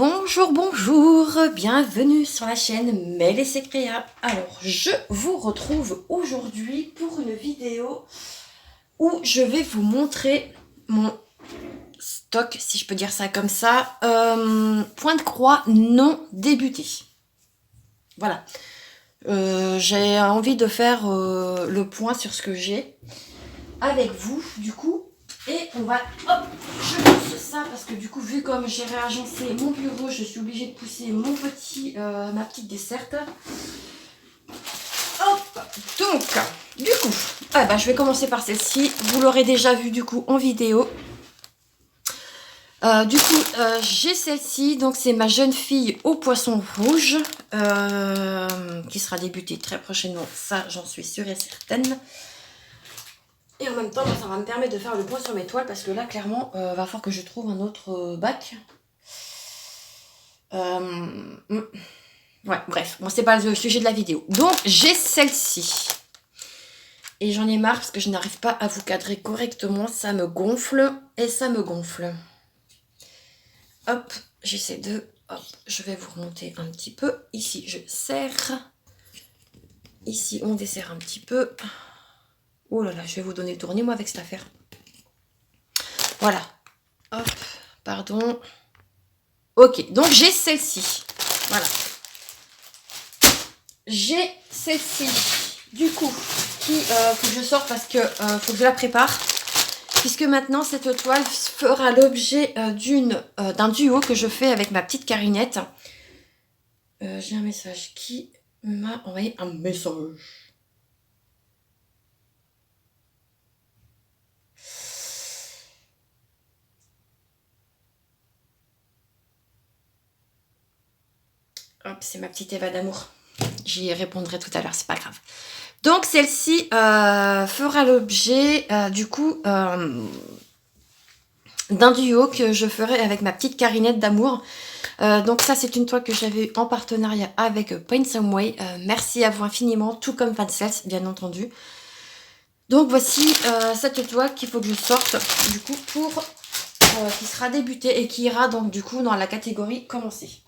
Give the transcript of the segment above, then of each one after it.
Bonjour, bonjour, bienvenue sur la chaîne Mel et ses créas. Alors, je vous retrouve aujourd'hui pour une vidéo où je vais vous montrer mon stock, si je peux dire ça comme ça, point de croix non débuté. Voilà, j'ai envie de faire le point sur ce que j'ai avec vous, du coup. Et on va, hop, je pousse ça parce que du coup, vu comme j'ai réagencé mon bureau, je suis obligée de pousser mon petit, ma petite desserte. Hop, donc, du coup, je vais commencer par celle-ci. Vous l'aurez déjà vu du coup en vidéo. J'ai celle-ci, donc c'est ma jeune fille au poisson rouge, qui sera débutée très prochainement, ça j'en suis sûre et certaine. Et en même temps, ça va me permettre de faire le point sur mes toiles parce que là, clairement, va falloir que je trouve un autre bac. Ouais, bref, bon, c'est pas le sujet de la vidéo. Donc, j'ai celle-ci. Et j'en ai marre parce que je n'arrive pas à vous cadrer correctement. Ça me gonfle et ça me gonfle. Hop, j'essaie de... Hop, je vais vous remonter un petit peu. Ici, je serre. Ici, on desserre un petit peu. Oh là là, je vais vous donner le tournis, moi, avec cette affaire. Voilà. Hop, pardon. Ok, donc j'ai celle-ci. Voilà. J'ai celle-ci, du coup, qui faut que je sorte parce que faut que je la prépare. Puisque maintenant, cette toile fera l'objet d'un duo que je fais avec ma petite Carinette. J'ai un message qui m'a envoyé un message. Hop, c'est ma petite Eva d'amour. J'y répondrai tout à l'heure, c'est pas grave. Donc celle-ci fera l'objet du coup d'un duo que je ferai avec ma petite Carinette d'amour. Donc ça c'est une toile que j'avais en partenariat avec Paint Some Way. Merci à vous infiniment, tout comme Fancels bien entendu. Donc voici cette toile qu'il faut que je sorte du coup pour qui sera débutée et qui ira donc du coup dans la catégorie commencer.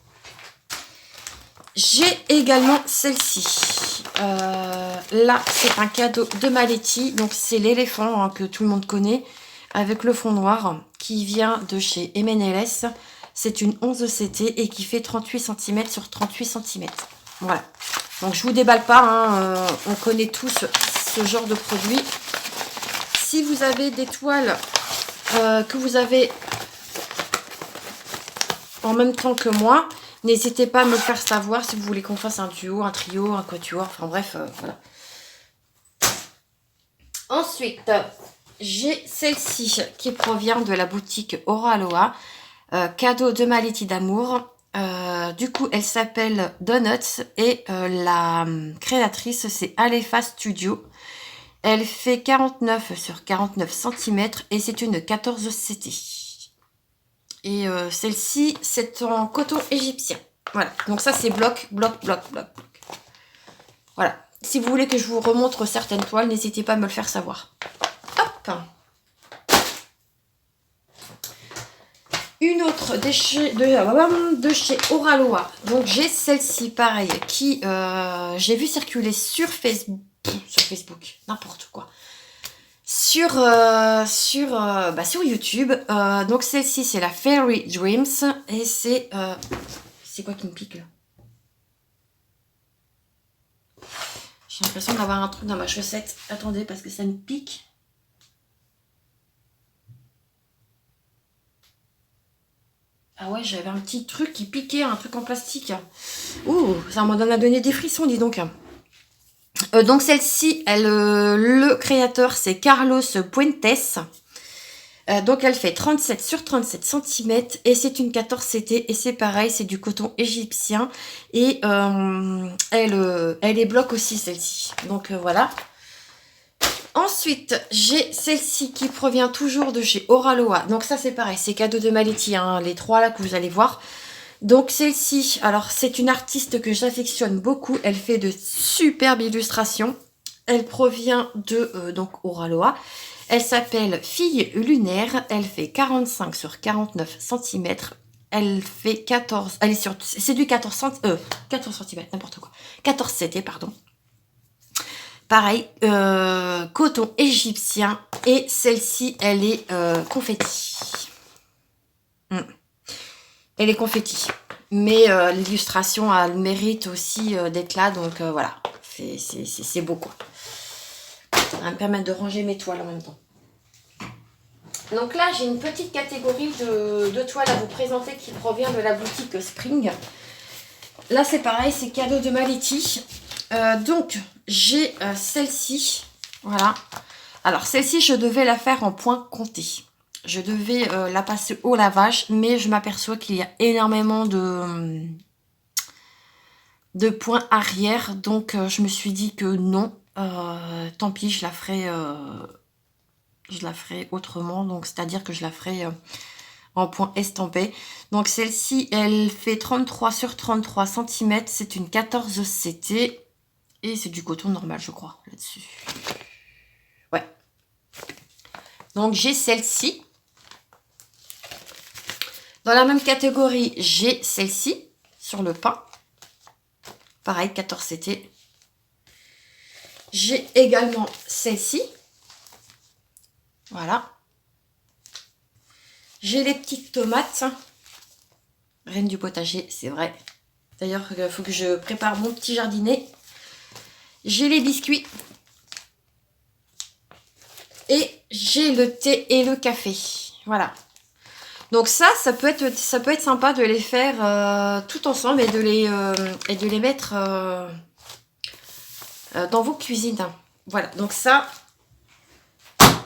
J'ai également celle-ci. Là, c'est un cadeau de Maletti. Donc, c'est l'éléphant que tout le monde connaît avec le fond noir qui vient de chez M&LS. C'est une 11 CT et qui fait 38 cm sur 38 cm. Voilà. Donc, je vous déballe pas. Hein, on connaît tous ce genre de produit. Si vous avez des toiles que vous avez en même temps que moi, n'hésitez pas à me le faire savoir si vous voulez qu'on fasse un duo, un trio, un quatuor, enfin bref, voilà. Ensuite, j'ai celle-ci qui provient de la boutique Aura Aloha, cadeau de Maletti d'amour. Du coup, elle s'appelle Donuts et la créatrice, c'est Alefa Studio. Elle fait 49 sur 49 cm et c'est une 14 CT. Et celle-ci, c'est en coton égyptien. Voilà, donc ça c'est bloc. Voilà, si vous voulez que je vous remontre certaines toiles, n'hésitez pas à me le faire savoir. Hop. Une autre de chez Aura Aloha. Donc j'ai celle-ci, pareil, qui j'ai vu circuler sur Facebook, n'importe quoi. Sur YouTube. Donc celle-ci, c'est la Fairy Dreams. Et c'est quoi qui me pique là? J'ai l'impression d'avoir un truc dans ma chaussette. Attendez, parce que ça me pique. Ah ouais, j'avais un petit truc qui piquait, un truc en plastique. Ouh, ça m'en donne à donner des frissons, dis donc. Donc celle-ci, le créateur, c'est Carlos Puentes. Donc elle fait 37 sur 37 cm et c'est une 14 CT et c'est pareil, c'est du coton égyptien et elle est bloc aussi celle-ci. Donc voilà. Ensuite, j'ai celle-ci qui provient toujours de chez Aura Aloha. Donc ça c'est pareil, c'est cadeau de Maletti, hein, les trois là que vous allez voir. Donc celle-ci, alors c'est une artiste que j'affectionne beaucoup, elle fait de superbes illustrations. Elle provient de donc Aura Aloha. Elle s'appelle Fille lunaire, elle fait 45 sur 49 cm Elle fait 14... Elle est sur... C'est du 14 cm, n'importe quoi. 14 CT, pardon. Pareil, coton égyptien. Et celle-ci, elle est confetti. Elle est confetti. Mais l'illustration a le mérite aussi d'être là. Donc voilà, c'est beau quoi. Ça va me permettre de ranger mes toiles en même temps. Donc là, j'ai une petite catégorie de toiles à vous présenter qui provient de la boutique Spring. Là, c'est pareil, c'est cadeau de Maliti. Donc, j'ai celle-ci. Voilà. Alors, celle-ci, je devais la faire en point compté. Je devais la passer au lavage, mais je m'aperçois qu'il y a énormément de points arrière. Donc, je me suis dit que non. Tant pis, je la ferai autrement. Donc, c'est-à-dire que je la ferai en point estampé. Donc, celle-ci, elle fait 33 sur 33 cm. C'est une 14 CT. Et c'est du coton normal, je crois, là-dessus. Ouais. Donc, j'ai celle-ci. Dans la même catégorie, j'ai celle-ci, sur le pain. Pareil, 14 CT. J'ai également celle-ci. Voilà. J'ai les petites tomates. Reine du potager, c'est vrai. D'ailleurs, il faut que je prépare mon petit jardinet. J'ai les biscuits. Et j'ai le thé et le café. Voilà. Donc ça peut être sympa de les faire tout ensemble et de les mettre dans vos cuisines. Voilà. Donc ça,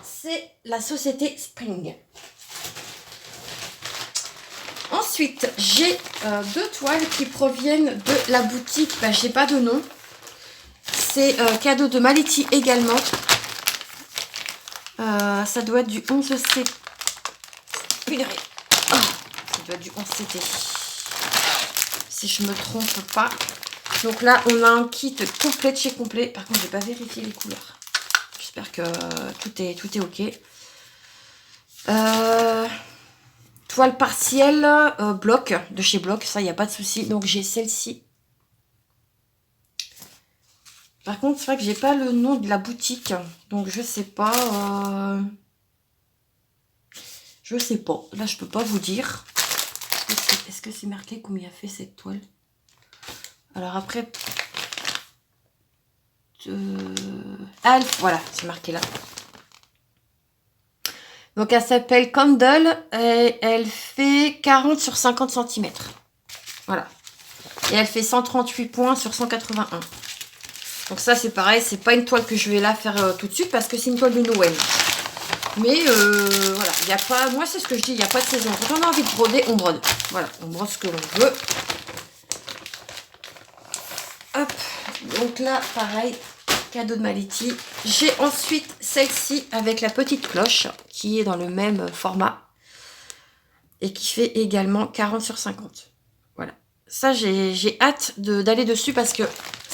c'est la société Spring. Ensuite, j'ai deux toiles qui proviennent de la boutique. Ben, j'ai pas de nom. C'est cadeau de Maliti également. Ça doit être du 11 CT. Ça doit être du 11 CT. Si je me trompe pas. Donc là, on a un kit complet de chez complet. Par contre, je n'ai pas vérifié les couleurs. J'espère que tout est ok. Toile partielle, bloc, de chez Bloc. Ça, il n'y a pas de souci. Donc, j'ai celle-ci. Par contre, c'est vrai que j'ai pas le nom de la boutique. Donc, je sais pas. Je sais pas. Là, je peux pas vous dire. Est-ce que c'est marqué combien fait cette toile? Alors après... voilà, c'est marqué là. Donc, elle s'appelle Candle. Et elle fait 40 sur 50 cm. Voilà. Et elle fait 138 points sur 181. Donc ça, c'est pareil. C'est pas une toile que je vais là faire tout de suite parce que c'est une toile de Noël. Mais voilà, il n'y a pas... Moi, c'est ce que je dis, il n'y a pas de saison. Quand on a envie de broder, on brode. Voilà, on brode ce que l'on veut. Hop. Donc là, pareil, cadeau de Maliti. J'ai ensuite celle-ci avec la petite cloche qui est dans le même format. Et qui fait également 40 sur 50. Voilà. Ça, j'ai hâte d'aller dessus parce que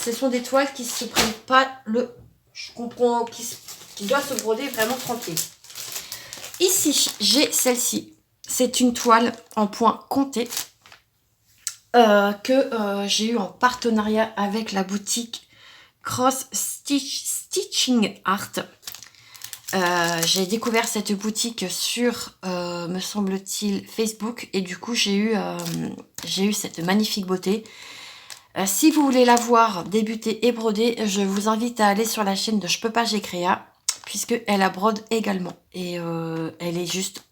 ce sont des toiles qui ne se prennent pas le... Je comprends, qui doivent se broder vraiment tranquille. Ici, j'ai celle-ci. C'est une toile en point compté que j'ai eu en partenariat avec la boutique Cross Stitching Art. J'ai découvert cette boutique sur, me semble-t-il, Facebook. Et du coup, j'ai eu cette magnifique beauté. Si vous voulez la voir débuter et broder, je vous invite à aller sur la chaîne de Je peux pas, j'ai créa. Puisqu'elle la brode également. Et elle est juste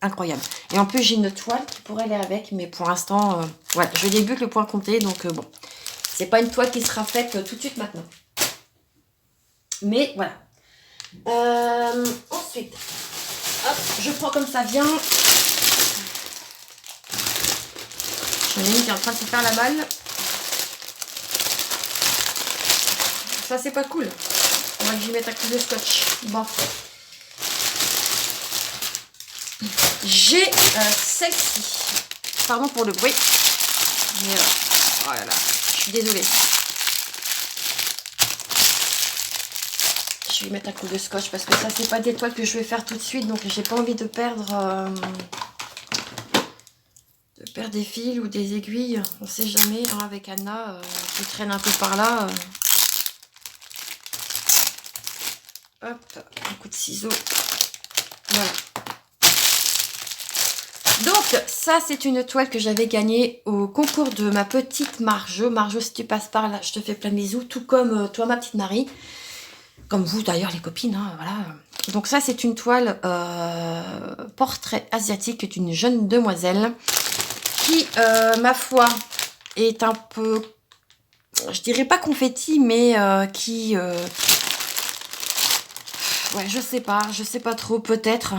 incroyable. Et en plus, j'ai une toile qui pourrait aller avec. Mais pour l'instant, voilà, je débute le point compté. Donc bon, c'est pas une toile qui sera faite tout de suite maintenant. Mais voilà. Ensuite, hop, je prends comme ça vient. J'en ai une qui est en train de se faire la balle. Ça, c'est pas cool. On va que j'y mette un coup de scotch. Bon. J'ai celle-ci. Pardon pour le bruit. Mais oh là là, je suis désolée. Je vais mettre un coup de scotch parce que ça, c'est pas des toiles que je vais faire tout de suite. Donc, j'ai pas envie de perdre récupère des fils ou des aiguilles. On sait jamais, hein, avec Anna, qui traîne un peu par là. Hop, un coup de ciseau. Voilà. Donc, ça, c'est une toile que j'avais gagnée au concours de ma petite Marjo. Marjo, si tu passes par là, je te fais plein de bisous. Tout comme toi, ma petite Marie. Comme vous, d'ailleurs, les copines. Hein, voilà. Donc, ça, c'est une toile portrait asiatique d'une jeune demoiselle qui, ma foi, est un peu, je dirais pas confetti, mais qui... ouais, je sais pas trop, peut-être.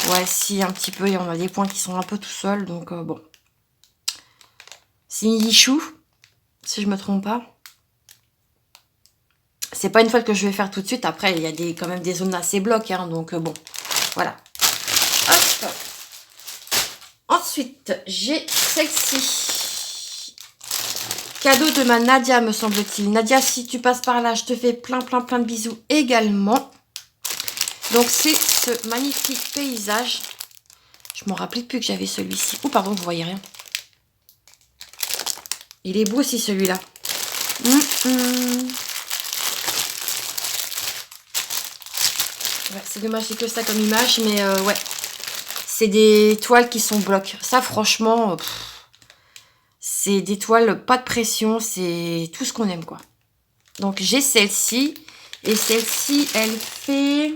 Ouais, si, un petit peu, il y en a des points qui sont un peu tout seuls, donc bon. C'est une Yichou, si je me trompe pas. C'est pas une toile que je vais faire tout de suite, après, il y a quand même des zones assez blocs, hein, donc bon, voilà. Hop. Ensuite, j'ai celle-ci. Cadeau de ma Nadia, me semble-t-il. Nadia, si tu passes par là, je te fais plein de bisous également. Donc, c'est ce magnifique paysage. Je m'en rappelais plus que j'avais celui-ci. Oh, pardon, vous voyez rien. Il est beau aussi, celui-là. Ouais, c'est dommage, c'est que ça comme image, mais ouais. C'est des toiles qui sont blocs. Ça, franchement, c'est des toiles pas de pression. C'est tout ce qu'on aime, quoi. Donc, j'ai celle-ci. Et celle-ci, elle fait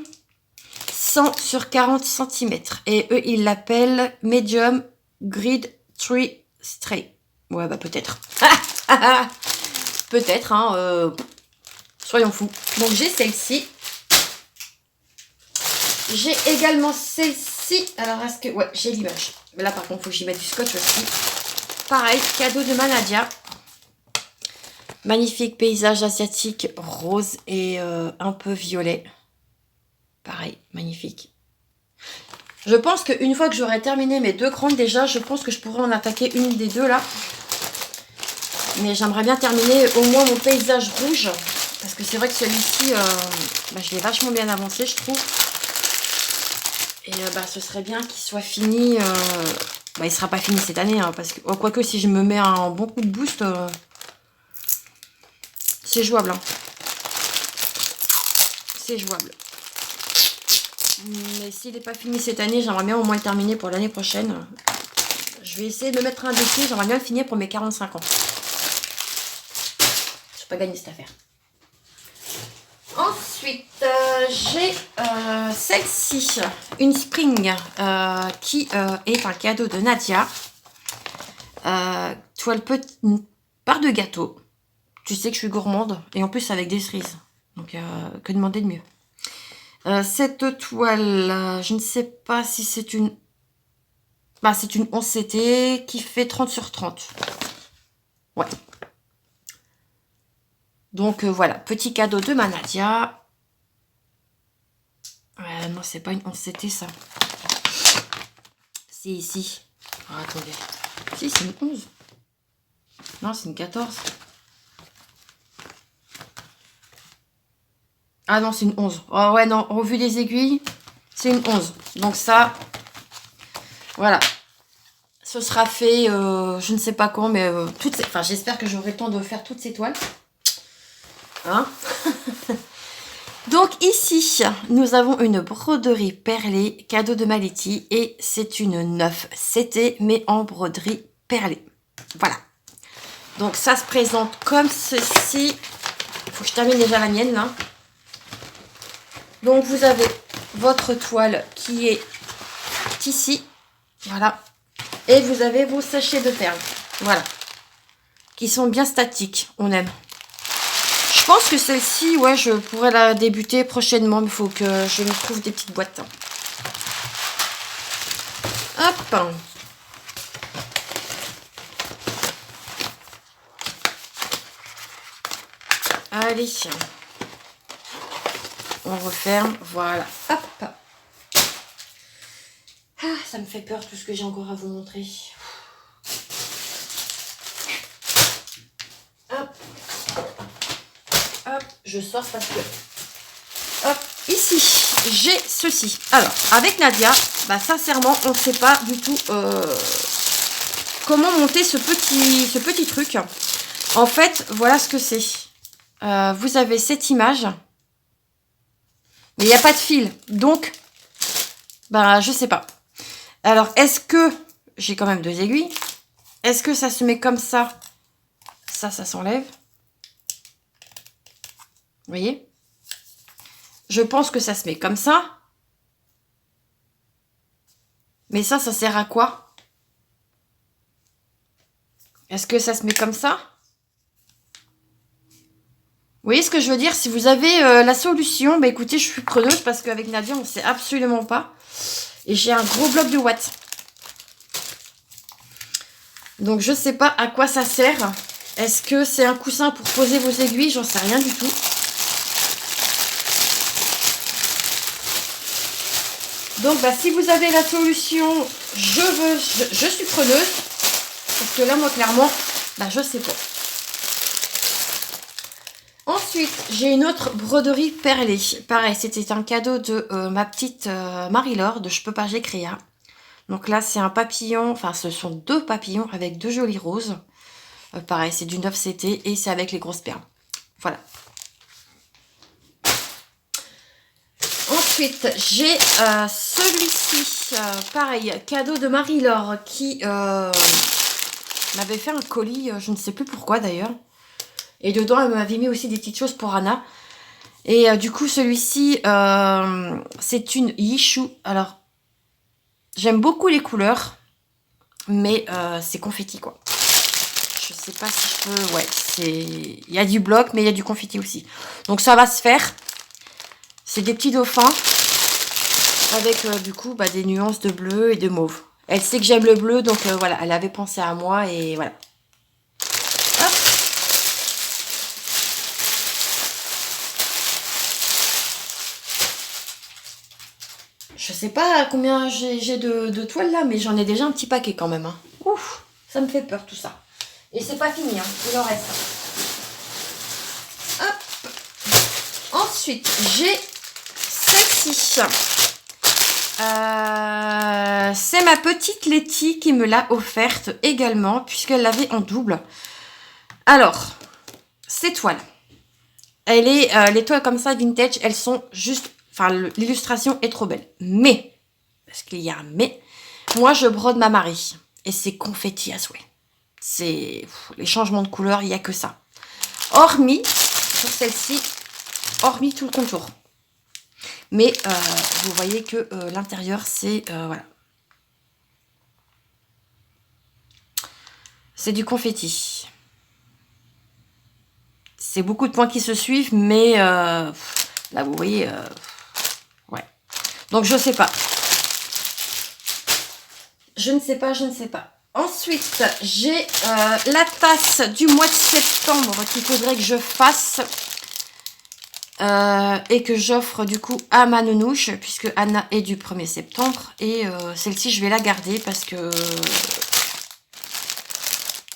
100 sur 40 cm. Et eux, ils l'appellent Medium Grid 3 Stray. Ouais, bah peut-être. Peut-être, hein. Soyons fous. Donc, j'ai celle-ci. J'ai également celle-ci. Alors, est-ce que... Ouais, j'ai l'image. Mais là, par contre, il faut que j'y mette du scotch aussi. Pareil, cadeau de ma Nadia. Magnifique paysage asiatique rose et un peu violet. Pareil, magnifique. Je pense qu'une fois que j'aurai terminé mes deux grandes déjà, je pense que je pourrais en attaquer une des deux là. Mais j'aimerais bien terminer au moins mon paysage rouge. Parce que c'est vrai que celui-ci, je l'ai vachement bien avancé, je trouve. Et ce serait bien qu'il soit fini. Il ne sera pas fini cette année. Hein, parce que, quoique si je me mets un bon coup de boost, c'est jouable. Hein. C'est jouable. Mais s'il n'est pas fini cette année, j'aimerais bien au moins le terminer pour l'année prochaine. Je vais essayer de me mettre un défi. J'aimerais bien le finir pour mes 45 ans. Je n'ai pas gagné cette affaire. Ensuite, j'ai celle-ci, une Spring, qui est un cadeau de Nadia. Toile une part de gâteau. Tu sais que je suis gourmande. Et en plus avec des cerises. Donc, que demander de mieux. Cette toile, je ne sais pas si c'est une... c'est une 11 CT qui fait 30 sur 30. Ouais. Donc, voilà. Petit cadeau de ma Nadia. Non, c'est pas une 11 CT, ça. C'est ici. Oh, attendez. Si, c'est une 11. Non, c'est une 14. Ah non, c'est une 11. Oh ouais, non, au vu des aiguilles, c'est une 11. Donc ça, voilà. Ce sera fait, je ne sais pas quand, mais j'espère que j'aurai le temps de faire toutes ces toiles. Hein. Donc ici, nous avons une broderie perlée, cadeau de Maliti. Et c'est une 9 CT, mais en broderie perlée. Voilà. Donc ça se présente comme ceci. Il faut que je termine déjà la mienne, là. Donc, vous avez votre toile qui est ici. Voilà. Et vous avez vos sachets de perles. Voilà. Qui sont bien statiques. On aime. Je pense que celle-ci, ouais, je pourrais la débuter prochainement. Mais il faut que je me trouve des petites boîtes. Hop. Allez. On referme, voilà. Hop. Ah, ça me fait peur tout ce que j'ai encore à vous montrer. Hop. Hop, je sors parce que... Hop, ici, j'ai ceci. Alors, avec Nadia, sincèrement, on ne sait pas du tout comment monter ce petit truc. En fait, voilà ce que c'est. Vous avez cette image. Mais il n'y a pas de fil. Donc, bah, je sais pas. Alors, est-ce que... J'ai quand même 2 aiguilles. Est-ce que ça se met comme ça? Ça s'enlève. Vous voyez? Je pense que ça se met comme ça. Mais ça sert à quoi? Est-ce que ça se met comme ça? Vous voyez ce que je veux dire? Si vous avez la solution, bah écoutez, je suis preneuse parce qu'avec Nadia, on ne sait absolument pas. Et j'ai un gros bloc de watts. Donc je ne sais pas à quoi ça sert. Est-ce que c'est un coussin pour poser vos aiguilles? J'en sais rien du tout. Donc bah, si vous avez la solution, je suis preneuse. Parce que là, moi, clairement, bah, je sais pas. Ensuite, j'ai une autre broderie perlée. Pareil, c'était un cadeau de ma petite Marie-Laure de Je peux pas, j'ai Créa. Donc là, c'est un papillon, enfin ce sont 2 papillons avec 2 jolies roses. Pareil, c'est du 9CT et c'est avec les grosses perles. Voilà. Ensuite, j'ai celui-ci, pareil, cadeau de Marie-Laure qui m'avait fait un colis, je ne sais plus pourquoi d'ailleurs. Et dedans, elle m'avait mis aussi des petites choses pour Anna. Et du coup, celui-ci, c'est une Yishu. Alors, j'aime beaucoup les couleurs, mais c'est confetti, quoi. Je sais pas si je peux... Ouais, c'est... Il y a du bloc, mais il y a du confetti aussi. Donc, ça va se faire. C'est des petits dauphins avec, du coup, bah, des nuances de bleu et de mauve. Elle sait que j'aime le bleu, donc voilà, elle avait pensé à moi et voilà. Hop. Je sais pas combien j'ai de toiles là, mais j'en ai déjà un petit paquet quand même. Hein. Ouf, ça me fait peur tout ça. Et c'est pas fini, hein, il en reste. Hop. Ensuite, j'ai celle-ci. C'est ma petite Letty qui me l'a offerte également, puisqu'elle l'avait en double. Alors, ces toiles. Les toiles comme ça, vintage, elles sont juste... Enfin, l'illustration est trop belle. Mais, parce qu'il y a un mais, moi je brode ma Marie. Et c'est confetti à souhait. C'est... Les changements de couleur, il n'y a que ça. Hormis, sur celle-ci, hormis tout le contour. Mais vous voyez que l'intérieur, c'est... voilà. C'est du confetti. C'est beaucoup de points qui se suivent, mais là, vous voyez... ouais. Donc, je sais pas. Je ne sais pas, je ne sais pas. Ensuite, j'ai la tasse du mois de septembre qu'il faudrait que je fasse. Et que j'offre du coup à ma nounouche, puisque Anna est du 1er septembre. Et celle-ci, je vais la garder parce que...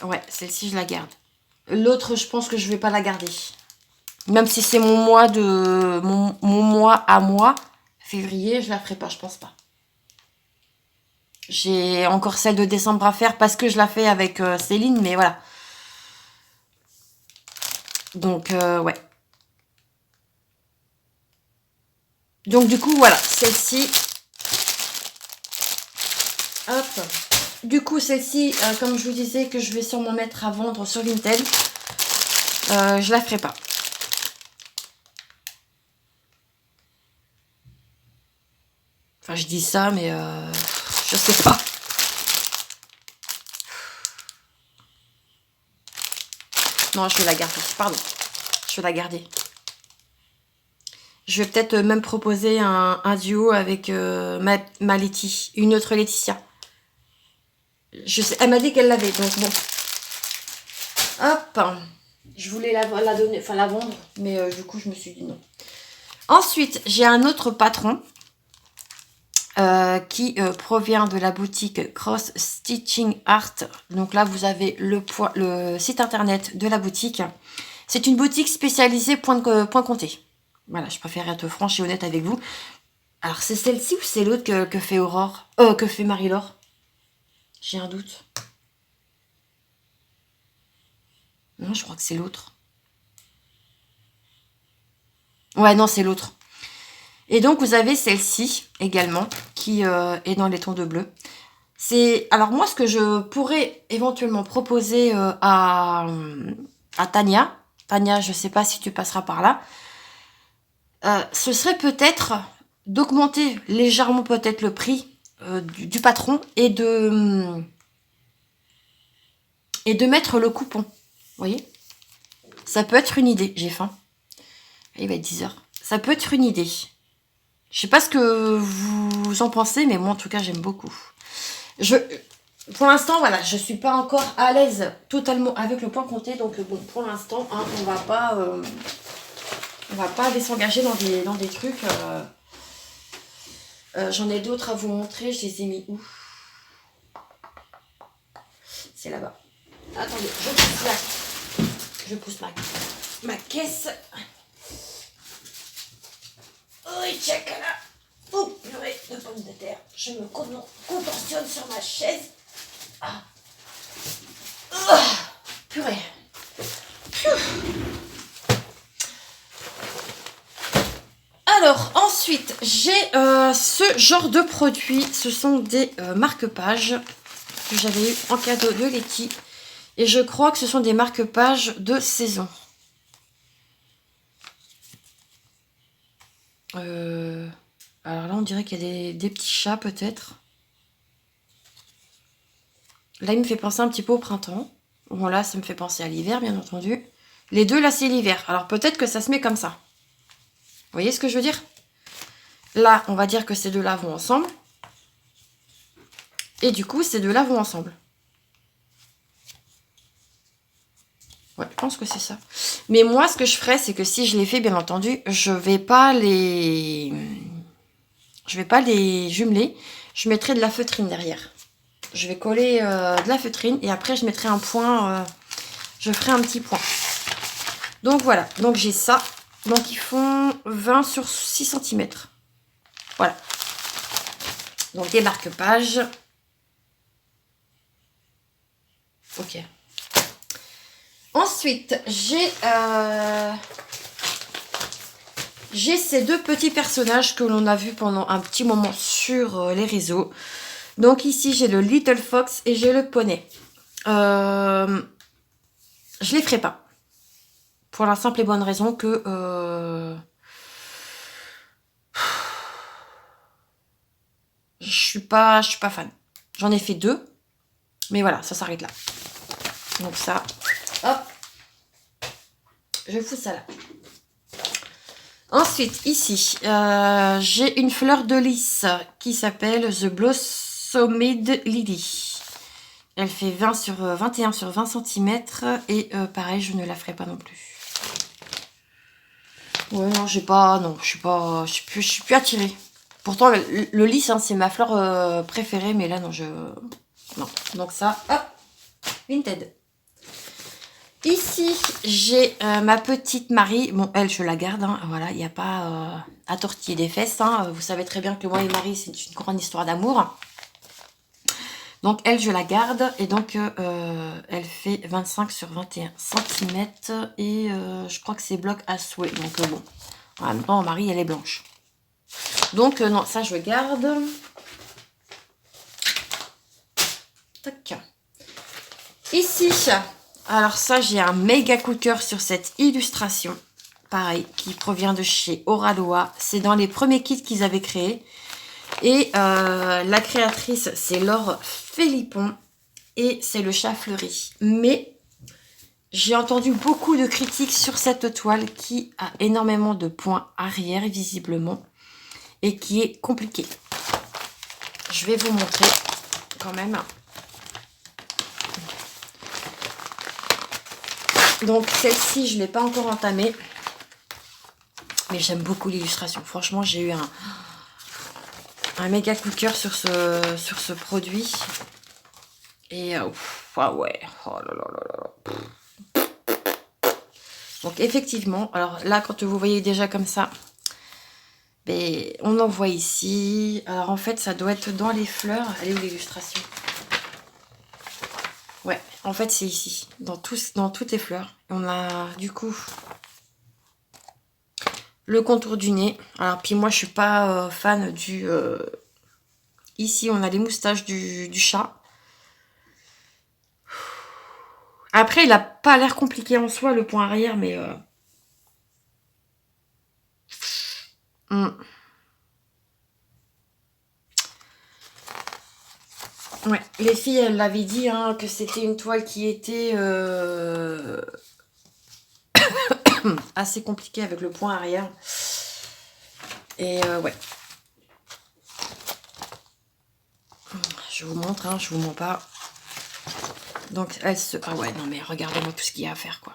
Ouais, celle-ci, je la garde. L'autre, je pense que je vais pas la garder. Même si c'est mon mois de... Mon mois à moi, février, je la ferai pas, je pense pas. J'ai encore celle de décembre à faire parce que je la fais avec Céline, mais voilà. Donc, ouais. Donc, du coup, voilà, celle-ci. Hop. Du coup, celle-ci, comme je vous disais, que je vais sûrement mettre à vendre sur Vinted, je la ferai pas. Enfin, je dis ça, mais je sais pas. Non, je vais la garder. Pardon. Je vais la garder. Je vais peut-être même proposer un duo avec ma Letty. Une autre Laetitia. Je sais, elle m'a dit qu'elle l'avait, donc bon. Hop. Je voulais la donner, enfin la vendre, mais du coup, je me suis dit non. Ensuite, j'ai un autre patron qui provient de la boutique Cross Stitching Art. Donc là, vous avez le site internet de la boutique. C'est une boutique spécialisée point compté. Voilà, je préfère être franche et honnête avec vous. Alors, c'est celle-ci ou c'est l'autre que fait Aurore que fait Marie-Laure? J'ai un doute. Non, je crois que c'est l'autre. Ouais, non, c'est l'autre. Et donc, vous avez celle-ci également, qui est dans les tons de bleu. Alors moi, ce que je pourrais éventuellement proposer à Tania, je ne sais pas si tu passeras par là, ce serait peut-être d'augmenter légèrement peut-être le prix du patron et de mettre le coupon. Vous voyez? Ça peut être une idée. J'ai faim. Il va être 10 h. Ça peut être une idée. Je sais pas ce que vous en pensez, mais moi en tout cas j'aime beaucoup. Pour l'instant, voilà, je suis pas encore à l'aise totalement avec le point compté, donc bon, pour l'instant, hein, on va pas aller s'engager dans des trucs. J'en ai d'autres à vous montrer, je les ai mis où? C'est là-bas. Attendez, je pousse ma caisse. Oui, check là. Oh, purée de pommes de terre. Je me contorsionne sur ma chaise. Ah. Purée. Alors, ensuite, j'ai ce genre de produits. Ce sont des marque-pages que j'avais eu en cadeau de Letty. Et je crois que ce sont des marque-pages de saison. Alors là, on dirait qu'il y a des petits chats, peut-être. Là, il me fait penser un petit peu au printemps. Bon, là, ça me fait penser à l'hiver, bien entendu. Les deux, là, c'est l'hiver. Alors, peut-être que ça se met comme ça. Vous voyez ce que je veux dire? Là, on va dire que ces deux-là vont ensemble. Et du coup, ces deux-là vont ensemble. Ouais, je pense que c'est ça. Mais moi, ce que je ferais, c'est que si je les fais, bien entendu, je vais pas les jumeler. Je mettrai de la feutrine derrière. Je vais coller de la feutrine et après, je mettrai un point. Je ferai un petit point. Donc, voilà. Donc, j'ai ça. Donc, ils font 20 sur 6 cm. Voilà. Donc, des marque-pages. Ok. Ensuite, j'ai ces deux petits personnages que l'on a vus pendant un petit moment sur les réseaux. Donc ici, j'ai le Little Fox et j'ai le poney. Je les ferai pas. Pour la simple et bonne raison que... je suis pas fan. J'en ai fait deux. Mais voilà, ça s'arrête là. Donc ça, hop. Je fous ça là. Ensuite, ici, j'ai une fleur de lys qui s'appelle The Blossomed Lily. Elle fait 21 sur 20 cm et pareil, je ne la ferai pas non plus. Ouais, non, je suis plus attirée. Pourtant, le lys, hein, c'est ma fleur préférée, mais là, non, non. Donc ça, hop, Vinted. Ici, j'ai ma petite Marie. Bon, elle, je la garde. Hein. Voilà, il n'y a pas à tortiller des fesses. Hein. Vous savez très bien que moi et Marie, c'est une grande histoire d'amour. Donc, elle, je la garde. Et donc, elle fait 25 sur 21 cm. Et je crois que c'est bloc à souhait. Donc, bon. En même temps, Marie, elle est blanche. Donc, non, ça, je garde. Tac. Ici... Alors ça, j'ai un méga coup de cœur sur cette illustration. Pareil, qui provient de chez Oraloa. C'est dans les premiers kits qu'ils avaient créés. Et la créatrice, c'est Laure Philippon. Et c'est le chat fleuri. Mais j'ai entendu beaucoup de critiques sur cette toile qui a énormément de points arrière, visiblement. Et qui est compliquée. Je vais vous montrer quand même. Donc celle-ci, je ne l'ai pas encore entamée. Mais j'aime beaucoup l'illustration. Franchement, j'ai eu un méga coup de cœur sur ce produit. Et ah ouais. Oh là là là là. Donc effectivement, alors là, quand vous voyez déjà comme ça, ben, on en voit ici. Alors en fait, ça doit être dans les fleurs. Elle est où l'illustration? Ouais, en fait, c'est ici, dans toutes les fleurs. On a, du coup, le contour du nez. Alors, puis moi, je suis pas fan du... Ici, on a les moustaches du chat. Après, il a pas l'air compliqué en soi, le point arrière, mais... Ouais, les filles, elles l'avaient dit, hein, que c'était une toile qui était assez compliquée avec le point arrière. Et ouais. Je vous montre, hein, je vous mens pas. Donc, elle se... Ah ouais, non mais regardez-moi tout ce qu'il y a à faire, quoi.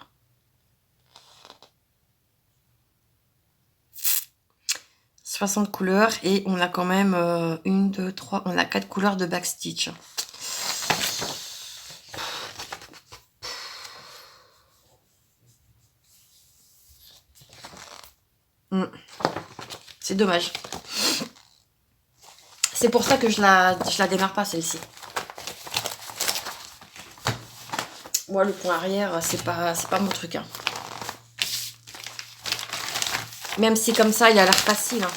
« 60 couleurs et on a quand même 1, 2, 3, on a 4 couleurs de backstitch. C'est dommage. C'est pour ça que je la démarre pas, celle-ci. Moi, le point arrière, c'est pas mon truc. Hein. Même si comme ça, il a l'air facile. Hein.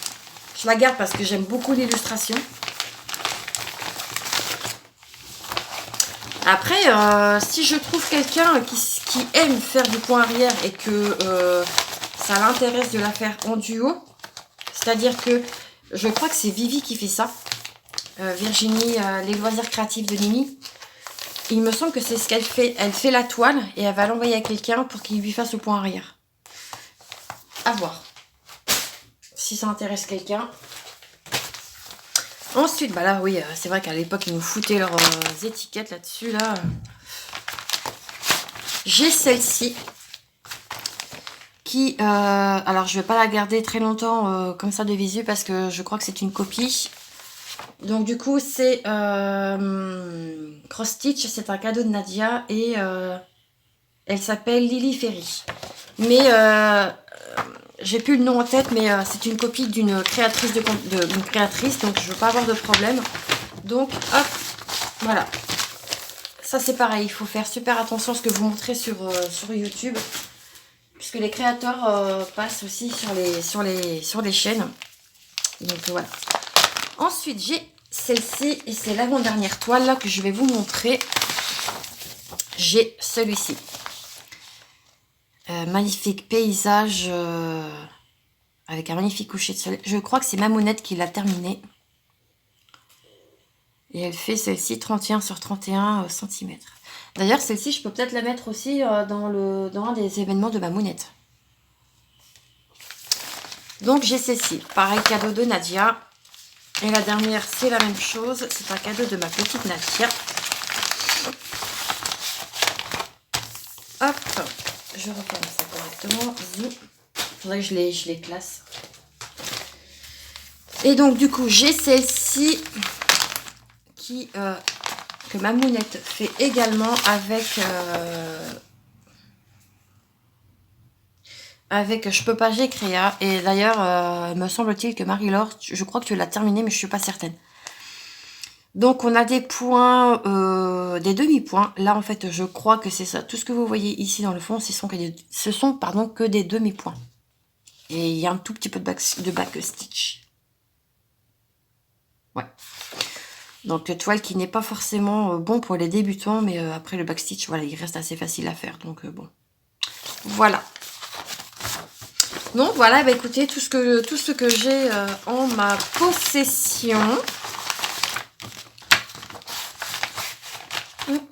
Je la garde parce que j'aime beaucoup l'illustration. Après, si je trouve quelqu'un qui aime faire du point arrière et que ça l'intéresse de la faire en duo, c'est-à-dire que je crois que c'est Vivi qui fait ça, Virginie, les loisirs créatifs de Nini. Il me semble que c'est ce qu'elle fait. Elle fait la toile et elle va l'envoyer à quelqu'un pour qu'il lui fasse le point arrière. À voir. Si ça intéresse quelqu'un. Ensuite, bah là, oui, c'est vrai qu'à l'époque, ils nous foutaient leurs étiquettes là-dessus, là. J'ai celle-ci. Qui, alors, je vais pas la garder très longtemps comme ça de visu parce que je crois que c'est une copie. Donc, du coup, c'est Cross Stitch. C'est un cadeau de Nadia et elle s'appelle Lily Ferry. Mais j'ai plus le nom en tête, mais c'est une copie d'une créatrice, d'une créatrice, donc je veux pas avoir de problème. Donc, hop, voilà. Ça, c'est pareil, il faut faire super attention à ce que vous montrez sur YouTube, puisque les créateurs passent aussi sur les chaînes. Donc, voilà. Ensuite, j'ai celle-ci, et c'est l'avant-dernière toile là que je vais vous montrer. J'ai celui-ci. Magnifique paysage avec un magnifique coucher de soleil. Je crois que c'est Mamounette qui l'a terminé. Et elle fait celle-ci 31 sur 31 cm. D'ailleurs, celle-ci, je peux peut-être la mettre aussi dans un des événements de Mamounette. Donc, j'ai celle-ci. Pareil, cadeau de Nadia. Et la dernière, c'est la même chose. C'est un cadeau de ma petite Nadia. Hop, je referme ça correctement. Il faudrait que je les classe. Et donc, du coup, j'ai celle-ci que Mamounette fait également avec Je peux pas, j'ai créa. Et d'ailleurs, me semble-t-il que Marie-Laure, je crois que tu l'as terminé, mais je suis pas certaine. Donc, on a des points, des demi-points. Là, en fait, je crois que c'est ça. Tout ce que vous voyez ici dans le fond, ce sont que des demi-points. Et il y a un tout petit peu de back stitch. Ouais. Donc, toile qui n'est pas forcément bon pour les débutants, mais après le backstitch, voilà, il reste assez facile à faire. Donc, bon. Voilà. Donc, voilà, bah, écoutez, tout ce que j'ai en ma possession.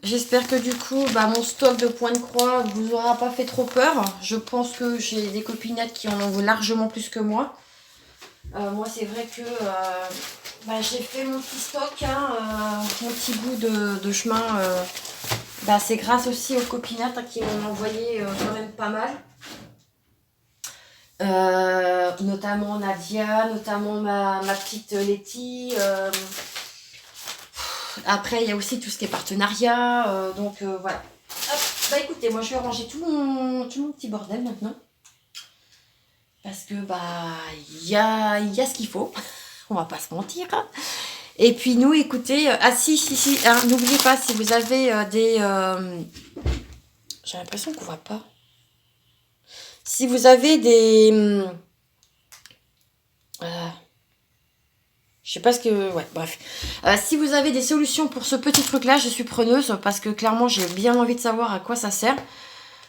J'espère que du coup, bah, mon stock de points de croix vous aura pas fait trop peur. Je pense que j'ai des copinettes qui en ont largement plus que moi. Moi, c'est vrai que bah, j'ai fait mon petit stock, hein, mon petit bout de chemin. Bah, c'est grâce aussi aux copinettes qui m'ont envoyé quand même pas mal. Notamment Nadia, notamment ma petite Letty. Après, il y a aussi tout ce qui est partenariat. Donc, voilà. Hop. Bah, écoutez, moi, je vais ranger tout mon petit bordel maintenant. Parce que, bah, il y a ce qu'il faut. On va pas se mentir. Et puis nous, écoutez, ah si, hein, n'oubliez pas, si vous avez des... j'ai l'impression qu'on voit pas. Si vous avez des... je sais pas ce que... Ouais, bref. Si vous avez des solutions pour ce petit truc-là, je suis preneuse, parce que clairement, j'ai bien envie de savoir à quoi ça sert.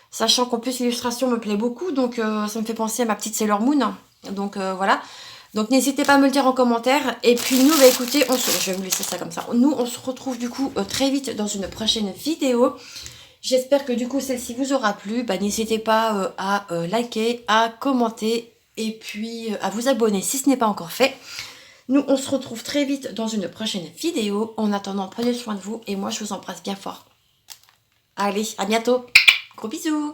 Sachant qu'en plus, l'illustration me plaît beaucoup, donc ça me fait penser à ma petite Sailor Moon. Donc voilà. Donc n'hésitez pas à me le dire en commentaire. Et puis nous, bah écoutez, je vais vous laisser ça comme ça. Nous, on se retrouve du coup très vite dans une prochaine vidéo. J'espère que du coup celle-ci vous aura plu. Bah, n'hésitez pas à liker, à commenter et puis à vous abonner si ce n'est pas encore fait. Nous, on se retrouve très vite dans une prochaine vidéo. En attendant, prenez soin de vous et moi, je vous embrasse bien fort. Allez, à bientôt. Gros bisous.